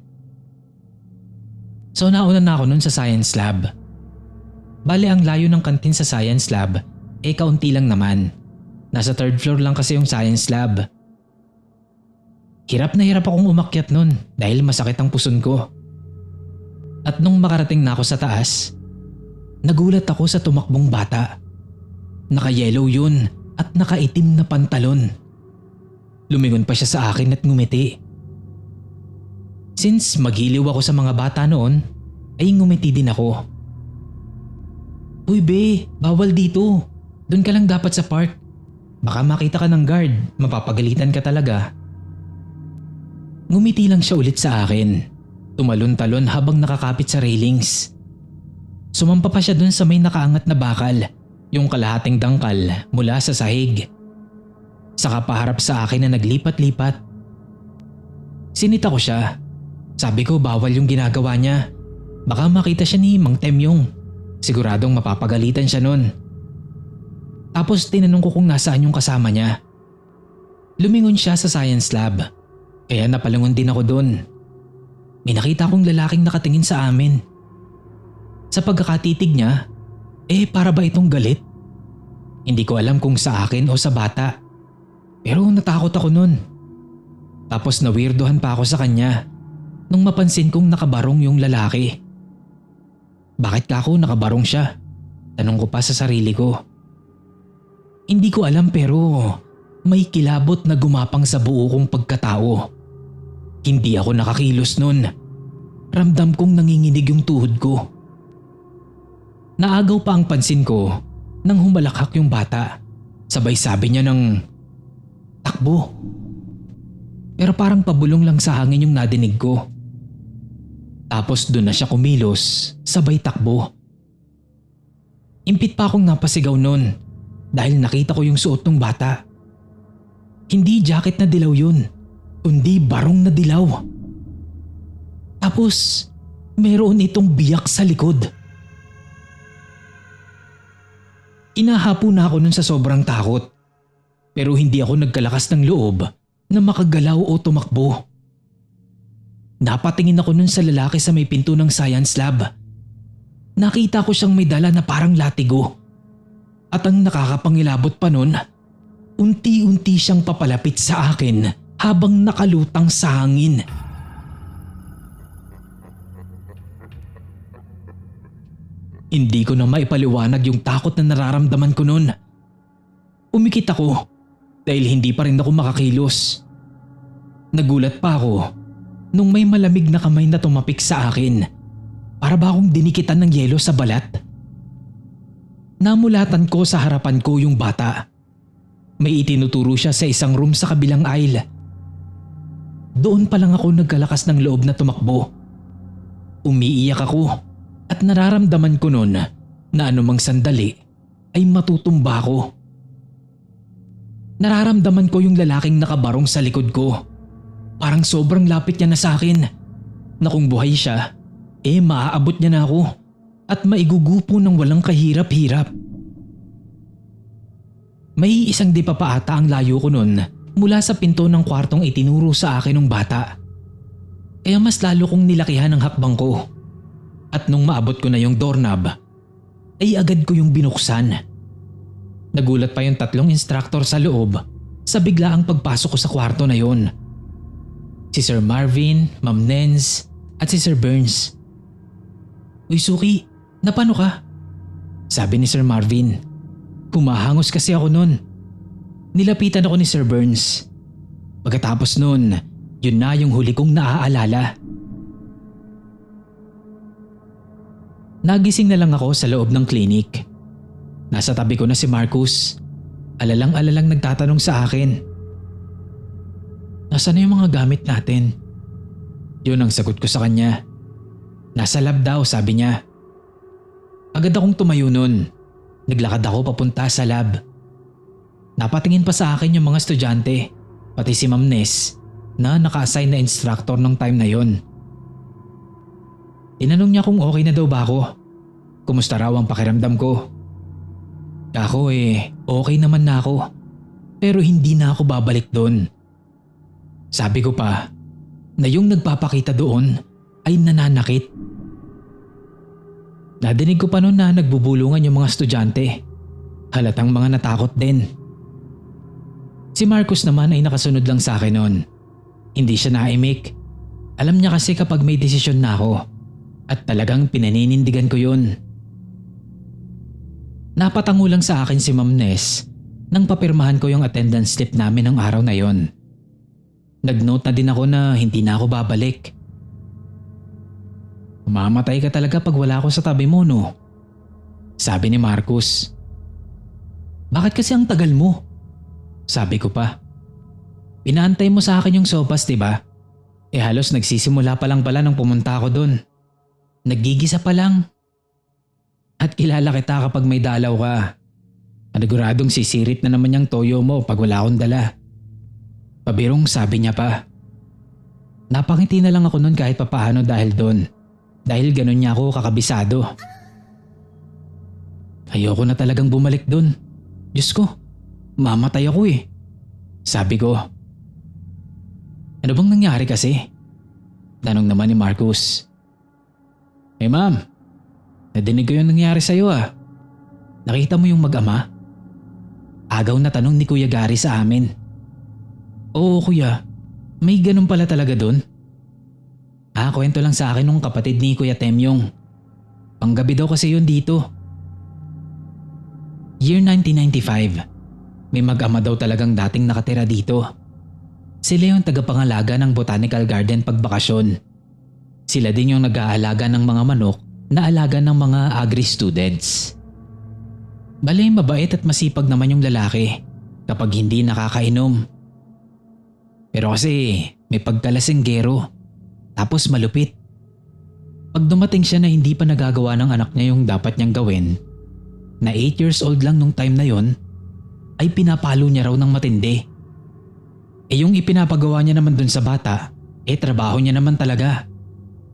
So nauna na ako nun sa science lab. Bale ang layo ng kantin sa science lab kaunti lang naman. Nasa third floor lang kasi yung science lab. Hirap na hirap akong umakyat nun dahil masakit ang puson ko. At nung makarating na ako sa taas, nagulat ako sa tumakbong bata. Naka-yellow yun at nakaitim na pantalon. Lumingon pa siya sa akin at ngumiti. Since magiliw ako sa mga bata noon, ay ngumiti din ako. Uy be, bawal dito. Doon ka lang dapat sa park. Baka makita ka ng guard, mapapagalitan ka talaga. Ngumiti lang siya ulit sa akin. Tumalon-talon habang nakakapit sa railings. Sumampa pa siya doon sa may nakaangat na bakal, yung kalahating dangkal mula sa sahig. Saka paharap sa akin na naglipat-lipat. Sinita ko siya. Sabi ko bawal yung ginagawa niya. Baka makita siya ni Mang Temyong. Siguradong mapapagalitan siya nun. Tapos tinanong ko kung nasaan yung kasama niya. Lumingon siya sa science lab. Kaya napalingon din ako doon. May nakita akong lalaking nakatingin sa amin. Sa pagkakatitig niya, para ba itong galit? Hindi ko alam kung sa akin o sa bata. Pero natakot ako nun. Tapos nawirdohan pa ako sa kanya nung mapansin kong nakabarong yung lalaki. Bakit ka ako nakabarong siya? Tanong ko pa sa sarili ko. Hindi ko alam pero may kilabot na gumapang sa buo kong pagkatao. Hindi ako nakakilos nun. Ramdam kong nanginginig yung tuhod ko. Naagaw pa ang pansin ko nang humalakhak yung bata. Sabay sabi niya ng takbo. Pero parang pabulong lang sa hangin yung nadinig ko. Tapos doon na siya kumilos, sabay takbo. Impit pa akong napasigaw nun dahil nakita ko yung suot ng bata. Hindi jacket na dilaw yun, kundi barong na dilaw. Tapos meron itong biyak sa likod. Inahapo na ako nun sa sobrang takot. Pero hindi ako nagkalakas ng loob na makagalaw o tumakbo. Napatingin ako nun sa lalaki sa may pinto ng science lab. Nakita ko siyang may dala na parang latigo. At ang nakakapangilabot pa nun, unti-unti siyang papalapit sa akin habang nakalutang sa hangin. Hindi ko na maipaliwanag yung takot na nararamdaman ko nun. Umikit ako dahil hindi pa rin ako makakilos. Nagulat pa ako nung may malamig na kamay na tumapik sa akin. Para ba akong dinikitan ng yelo sa balat? Namulatan ko sa harapan ko yung bata. May itinuturo siya sa isang room sa kabilang aisle. Doon pa lang ako nagkalakas ng loob na tumakbo. Umiiyak ako at nararamdaman ko noon na anumang sandali ay matutumba ako. Nararamdaman ko yung lalaking nakabarong sa likod ko. Parang sobrang lapit niya na sa akin na kung buhay siya, maaabot niya na ako at maigugupo ng walang kahirap-hirap. May isang di pa ata ang layo ko nun mula sa pinto ng kwartong itinuro sa akin ng bata. Kaya mas lalo kong nilakihan ang hakbang ko. At nung maabot ko na yung doorknob, ay agad ko yung binuksan. Nagulat pa yung 3 instructor sa loob sa biglaang pagpasok ko sa kwarto na yon. Si Sir Marvin, Ma'am Nens, at si Sir Burns. "Uy Suki, napano ka?" Sabi ni Sir Marvin. Humahangos kasi ako nun. Nilapitan ako ni Sir Burns. Pagkatapos nun, yun na yung huli kong naaalala. Nagising na lang ako sa loob ng klinik. Nasa tabi ko na si Marcus. Alalang-alalang nagtatanong sa akin. "Nasaan na yung mga gamit natin?" Yun ang sagot ko sa kanya. "Nasa lab daw," sabi niya. Agad akong tumayo nun. Naglakad ako papunta sa lab. Napatingin pa sa akin yung mga estudyante, pati si Ma'am Ness na naka-assign na instructor ng time na yon. Tinanong niya kung okay na daw ba ako. Kumusta raw ang pakiramdam ko. Ako okay naman na ako. Pero hindi na ako babalik doon. Sabi ko pa na yung nagpapakita doon ay nananakit. Nadinig ko pa noon na nagbubulungan yung mga estudyante. Halatang mga natakot din. Si Marcus naman ay nakasunod lang sa akin noon. Hindi siya naimik. Alam niya kasi kapag may desisyon na ako. At talagang pinaninindigan ko yun. Napatango lang sa akin si Ma'am Ness nang papirmahan ko yung attendance slip namin ng araw na yon. Nag-note na din ako na hindi na ako babalik. "Mamatay ka talaga pag wala ako sa tabi mo, no?" Sabi ni Marcus. "Bakit kasi ang tagal mo?" Sabi ko pa. "Pinaantay mo sa akin yung sopas, diba? Halos nagsisimula pa lang pala nung pumunta ako dun. Naggigisa pa lang. At kilala kita kapag may dalaw ka. Paniguradong sisirit na naman yung toyo mo pag wala akong dala." Pabirong sabi niya pa. Napangiti na lang ako nun kahit papaano dahil doon. Dahil ganun niya ako kakabisado. Ayoko na talagang bumalik doon. Diyos ko, mamatay ako Sabi ko. "Ano bang nangyari kasi?" Tanong naman ni Marcus. Ma'am, nadinig ko yung nangyari sa'yo Nakita mo yung mag-ama?" Agaw na tanong ni Kuya Gary sa amin. "Oo kuya, may ganun pala talaga doon." Kwento lang sa akin nung kapatid ni Kuya Temyong. Panggabi daw kasi yun dito. Year 1995. May mag-ama daw talagang dating nakatira dito. Sila yung tagapangalaga ng botanical garden pag bakasyon. Sila din yung nag-aalaga ng mga manok na alaga ng mga agri-students. Bale, mabait at masipag naman yung lalaki kapag hindi nakakainom. Pero kasi may pagkalasinggero, tapos malupit. Pag dumating siya na hindi pa nagagawa ng anak niya yung dapat niyang gawin, na 8 years old lang nung time na yon, ay pinapalo niya raw ng matindi. Yung ipinapagawa niya naman dun sa bata, trabaho niya naman talaga.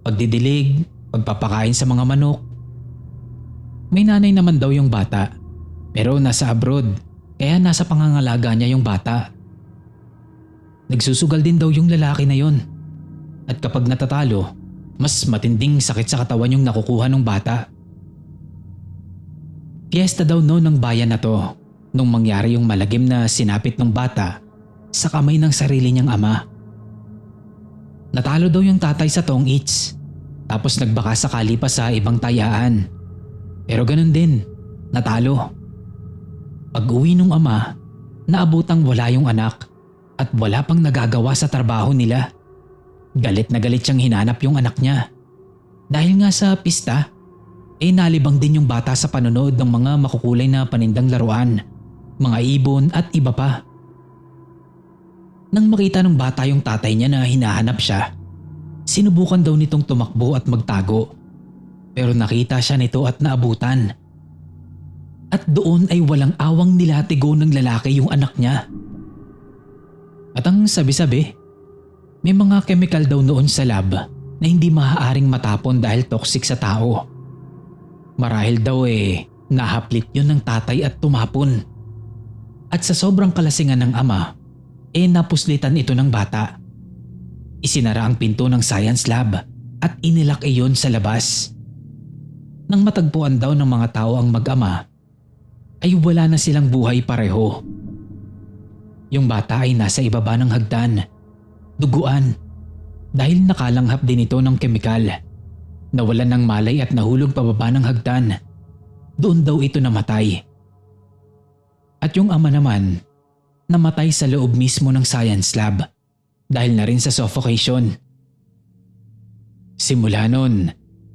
Pagdidilig, pagpapakain sa mga manok. May nanay naman daw yung bata, pero nasa abroad, kaya nasa pangangalaga niya yung bata. Nagsusugal din daw yung lalaki na yon. At kapag natatalo, mas matinding sakit sa katawan yung nakukuha ng bata. Fiesta daw noon ng bayan na to nung mangyari yung malagim na sinapit ng bata sa kamay ng sarili niyang ama. Natalo daw yung tatay sa tong eats, tapos nagbaka sakali pa sa ibang tayaan. Pero ganun din, natalo. Pag-uwi nung ama, naabutang wala yung anak at wala pang nagagawa sa trabaho nila. Galit na galit siyang hinanap yung anak niya. Dahil nga sa pista, nalibang din yung bata sa panonood ng mga makukulay na panindang laruan, mga ibon at iba pa. Nang makita ng bata yung tatay niya na hinahanap siya, sinubukan daw nitong tumakbo at magtago. Pero nakita siya nito at naabutan. At doon ay walang awang nilatigo ng lalaki yung anak niya. At ang sabi-sabi, may mga chemical daw noon sa lab na hindi maaaring matapon dahil toxic sa tao. Marahil daw nahaplit yun ng tatay at tumapon. At sa sobrang kalasingan ng ama, napuslitan ito ng bata. Isinara ang pinto ng science lab at inilak iyon sa labas. Nang matagpuan daw ng mga tao ang mag-ama, ay wala na silang buhay pareho. Yung bata ay nasa ibaba ng hagdan, duguan, dahil nakalanghap din ito ng kemikal. Nawalan ng malay at nahulog pababa ng hagdan. Doon daw ito namatay. At yung ama naman, namatay sa loob mismo ng science lab dahil na rin sa suffocation. Simula nun,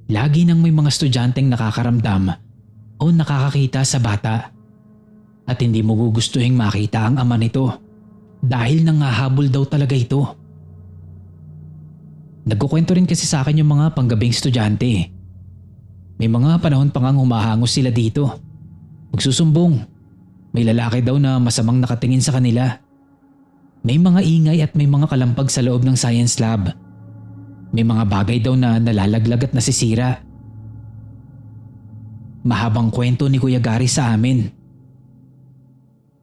lagi nang may mga estudyanteng nakakaramdam o nakakakita sa bata at hindi mo gugustuhing makita ang ama nito dahil nangahabol daw talaga ito. Nagkukwento rin kasi sa akin yung mga panggabing estudyante. May mga panahon pa ngang humahangos sila dito. Magsusumbong. May lalaki daw na masamang nakatingin sa kanila. May mga ingay at may mga kalampag sa loob ng science lab. May mga bagay daw na nalalaglag at nasisira. Mahabang kwento ni Kuya Gary sa amin.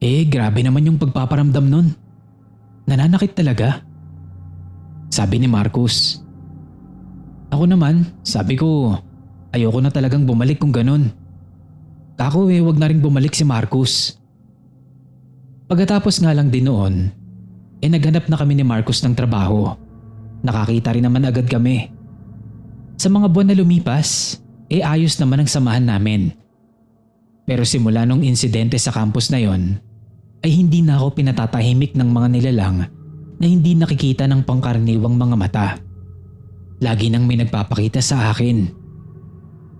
Grabe naman yung pagpaparamdam nun. Nananakit talaga. Sabi ni Marcus. Ako naman, sabi ko, ayoko na talagang bumalik kung ganun. Kako wag na rin bumalik si Marcus. Pagkatapos nga lang din noon, naghanap na kami ni Marcus ng trabaho. Nakakita rin naman agad kami. Sa mga buwan na lumipas, ayos naman ang samahan namin. Pero simula nung insidente sa campus na yon, ay hindi na ako pinatatahimik ng mga nilalang na hindi nakikita ng pangkaraniwang mga mata. Lagi nang may nagpapakita sa akin.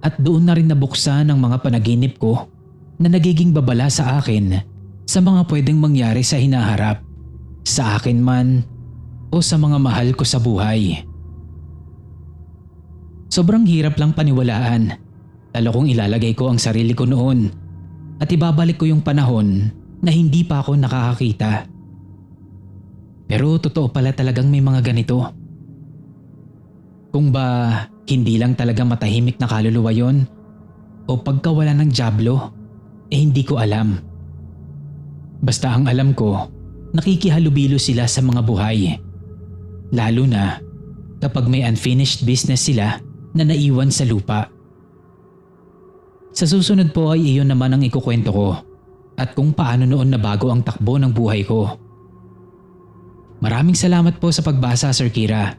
At doon na rin nabuksan ang mga panaginip ko na nagiging babala sa akin sa mga pwedeng mangyari sa hinaharap, sa akin man o sa mga mahal ko sa buhay. Sobrang hirap lang paniwalaan, lalo kung ilalagay ko ang sarili ko noon at ibabalik ko yung panahon na hindi pa ako nakakakita. Pero totoo pala talagang may mga ganito. Kung ba hindi lang talaga matahimik na kaluluwa yon o pagkawala ng dyablo, hindi ko alam. Basta ang alam ko, nakikihalubilo sila sa mga buhay. Lalo na kapag may unfinished business sila na naiwan sa lupa. Sa susunod po ay iyon naman ang ikukwento ko at kung paano noon nabago ang takbo ng buhay ko. Maraming salamat po sa pagbasa, Sir Kira.